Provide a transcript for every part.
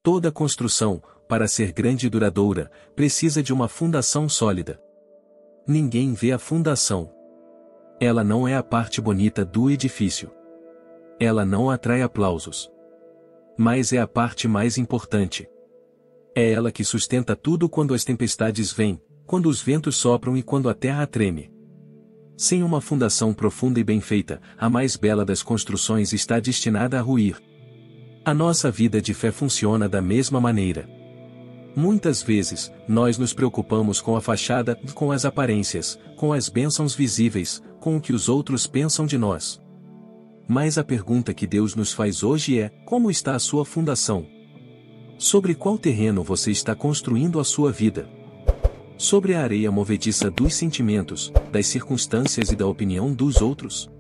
Toda construção, para ser grande e duradoura, precisa de uma fundação sólida. Ninguém vê a fundação. Ela não é a parte bonita do edifício. Ela não atrai aplausos. Mas é a parte mais importante. É ela que sustenta tudo quando as tempestades vêm, quando os ventos sopram e quando a terra treme. Sem uma fundação profunda e bem feita, a mais bela das construções está destinada a ruir. A nossa vida de fé funciona da mesma maneira. Muitas vezes, nós nos preocupamos com a fachada, com as aparências, com as bênçãos visíveis, com o que os outros pensam de nós. Mas a pergunta que Deus nos faz hoje é: como está a sua fundação? Sobre qual terreno você está construindo a sua vida? Sobre a areia movediça dos sentimentos, das circunstâncias e da opinião dos outros?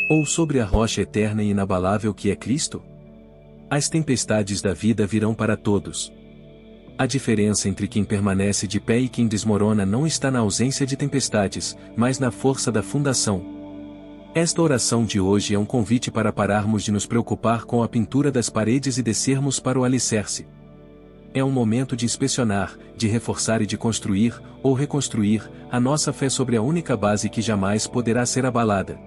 Ou sobre a rocha eterna e inabalável que é Cristo? As tempestades da vida virão para todos. A diferença entre quem permanece de pé e quem desmorona não está na ausência de tempestades, mas na força da fundação. Esta oração de hoje é um convite para pararmos de nos preocupar com a pintura das paredes e descermos para o alicerce. É um momento de inspecionar, de reforçar e de construir, ou reconstruir, a nossa fé sobre a única base que jamais poderá ser abalada.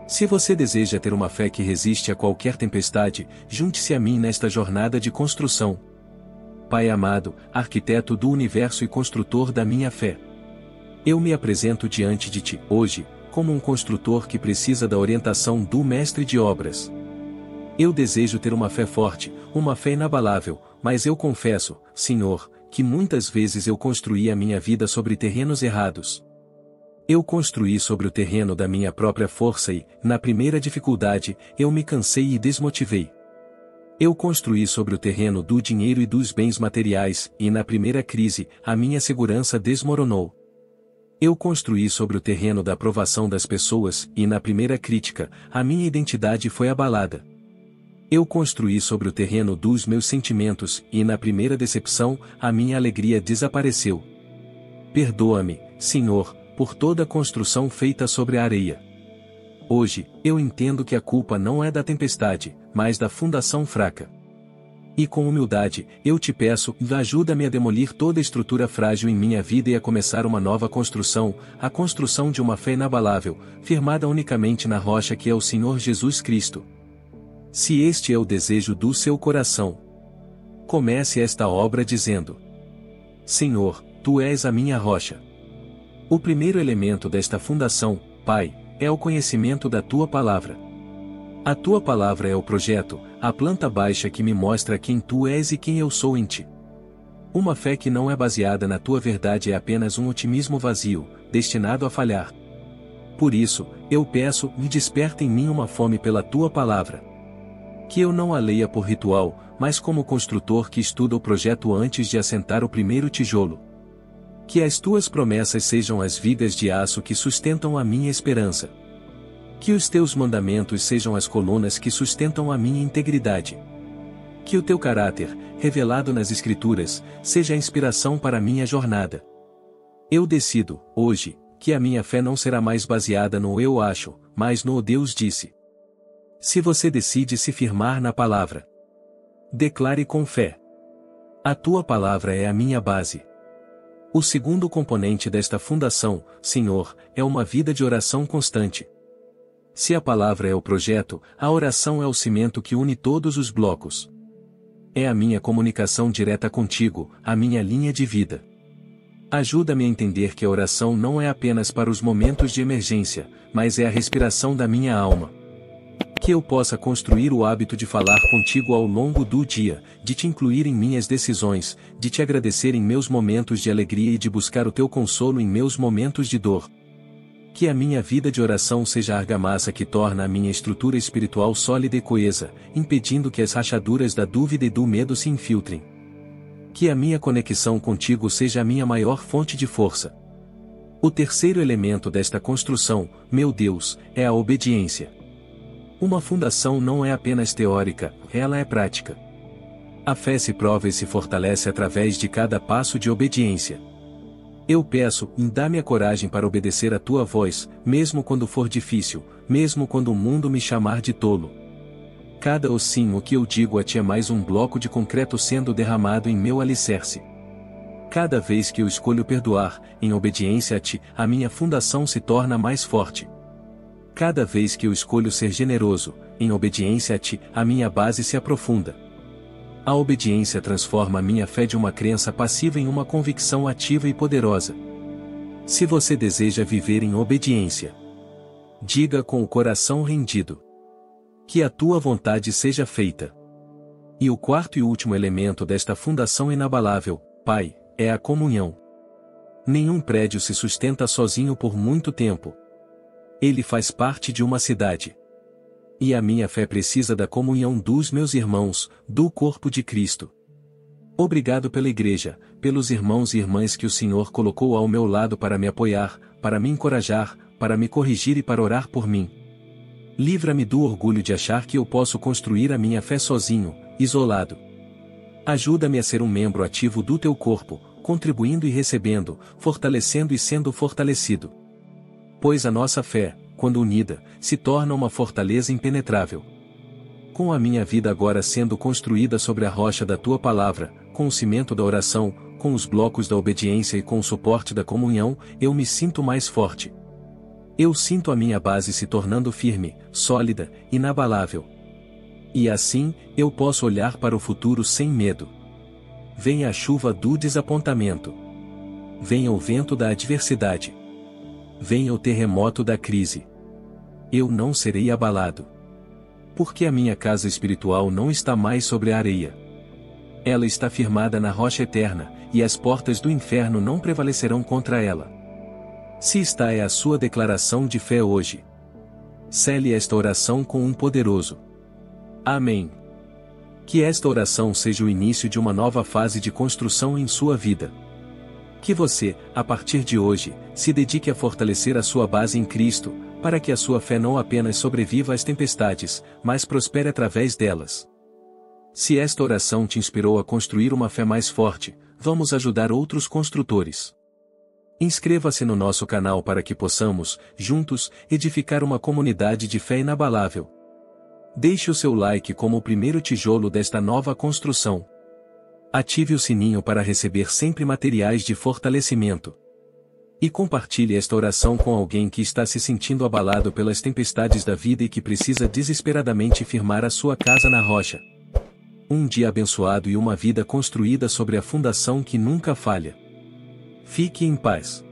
Se você deseja ter uma fé que resiste a qualquer tempestade, junte-se a mim nesta jornada de construção. Pai amado, arquiteto do universo e construtor da minha fé. Eu me apresento diante de Ti, hoje, como um construtor que precisa da orientação do mestre de obras. Eu desejo ter uma fé forte, uma fé inabalável, mas eu confesso, Senhor, que muitas vezes eu construí a minha vida sobre terrenos errados. Eu construí sobre o terreno da minha própria força e, na primeira dificuldade, eu me cansei e desmotivei. Eu construí sobre o terreno do dinheiro e dos bens materiais, e na primeira crise, a minha segurança desmoronou. Eu construí sobre o terreno da aprovação das pessoas, e na primeira crítica, a minha identidade foi abalada. Eu construí sobre o terreno dos meus sentimentos, e na primeira decepção, a minha alegria desapareceu. Perdoa-me, Senhor, por toda a construção feita sobre a areia. Hoje, eu entendo que a culpa não é da tempestade, mas da fundação fraca. E com humildade, eu te peço, ajuda-me a demolir toda estrutura frágil em minha vida e a começar uma nova construção, a construção de uma fé inabalável, firmada unicamente na rocha que é o Senhor Jesus Cristo. Se este é o desejo do seu coração, comece esta obra dizendo: Senhor, Tu és a minha rocha. O primeiro elemento desta fundação, Pai, é o conhecimento da Tua palavra. A Tua palavra é o projeto, a planta baixa que me mostra quem Tu és e quem eu sou em Ti. Uma fé que não é baseada na Tua verdade é apenas um otimismo vazio, destinado a falhar. Por isso, eu peço, desperta em mim uma fome pela Tua palavra. Que eu não a leia por ritual, mas como construtor que estuda o projeto antes de assentar o primeiro tijolo. Que as Tuas promessas sejam as vigas de aço que sustentam a minha esperança. Que os Teus mandamentos sejam as colunas que sustentam a minha integridade. Que o Teu caráter, revelado nas Escrituras, seja a inspiração para a minha jornada. Eu decido, hoje, que a minha fé não será mais baseada no eu acho, mas no Deus disse. Se você decide se firmar na palavra, declare com fé: a Tua palavra é a minha base. O segundo componente desta fundação, Senhor, é uma vida de oração constante. Se a palavra é o projeto, a oração é o cimento que une todos os blocos. É a minha comunicação direta contigo, a minha linha de vida. Ajuda-me a entender que a oração não é apenas para os momentos de emergência, mas é a respiração da minha alma. Que eu possa construir o hábito de falar contigo ao longo do dia, de te incluir em minhas decisões, de te agradecer em meus momentos de alegria e de buscar o teu consolo em meus momentos de dor. Que a minha vida de oração seja a argamassa que torna a minha estrutura espiritual sólida e coesa, impedindo que as rachaduras da dúvida e do medo se infiltrem. Que a minha conexão contigo seja a minha maior fonte de força. O terceiro elemento desta construção, meu Deus, é a obediência. Uma fundação não é apenas teórica, ela é prática. A fé se prova e se fortalece através de cada passo de obediência. Eu peço, dá-me a coragem para obedecer a Tua voz, mesmo quando for difícil, mesmo quando o mundo me chamar de tolo. Cada sim o que eu digo a ti é mais um bloco de concreto sendo derramado em meu alicerce. Cada vez que eu escolho perdoar, em obediência a ti, a minha fundação se torna mais forte. Cada vez que eu escolho ser generoso, em obediência a ti, a minha base se aprofunda. A obediência transforma a minha fé de uma crença passiva em uma convicção ativa e poderosa. Se você deseja viver em obediência, diga com o coração rendido: que a tua vontade seja feita. E o quarto e último elemento desta fundação inabalável, Pai, é a comunhão. Nenhum prédio se sustenta sozinho por muito tempo. Ele faz parte de uma cidade. E a minha fé precisa da comunhão dos meus irmãos, do corpo de Cristo. Obrigado pela igreja, pelos irmãos e irmãs que o Senhor colocou ao meu lado para me apoiar, para me encorajar, para me corrigir e para orar por mim. Livra-me do orgulho de achar que eu posso construir a minha fé sozinho, isolado. Ajuda-me a ser um membro ativo do teu corpo, contribuindo e recebendo, fortalecendo e sendo fortalecido. Pois a nossa fé, quando unida, se torna uma fortaleza impenetrável. Com a minha vida agora sendo construída sobre a rocha da tua palavra, com o cimento da oração, com os blocos da obediência e com o suporte da comunhão, eu me sinto mais forte. Eu sinto a minha base se tornando firme, sólida, inabalável. E assim, eu posso olhar para o futuro sem medo. Venha a chuva do desapontamento. Venha o vento da adversidade. Venha o terremoto da crise. Eu não serei abalado. Porque a minha casa espiritual não está mais sobre a areia. Ela está firmada na rocha eterna, e as portas do inferno não prevalecerão contra ela. Se esta é a sua declaração de fé hoje, cele esta oração com um poderoso Amém. Que esta oração seja o início de uma nova fase de construção em sua vida. Que você, a partir de hoje, se dedique a fortalecer a sua base em Cristo, para que a sua fé não apenas sobreviva às tempestades, mas prospere através delas. Se esta oração te inspirou a construir uma fé mais forte, vamos ajudar outros construtores. Inscreva-se no nosso canal para que possamos, juntos, edificar uma comunidade de fé inabalável. Deixe o seu like como o primeiro tijolo desta nova construção. Ative o sininho para receber sempre materiais de fortalecimento. E compartilhe esta oração com alguém que está se sentindo abalado pelas tempestades da vida e que precisa desesperadamente firmar a sua casa na rocha. Um dia abençoado e uma vida construída sobre a fundação que nunca falha. Fique em paz.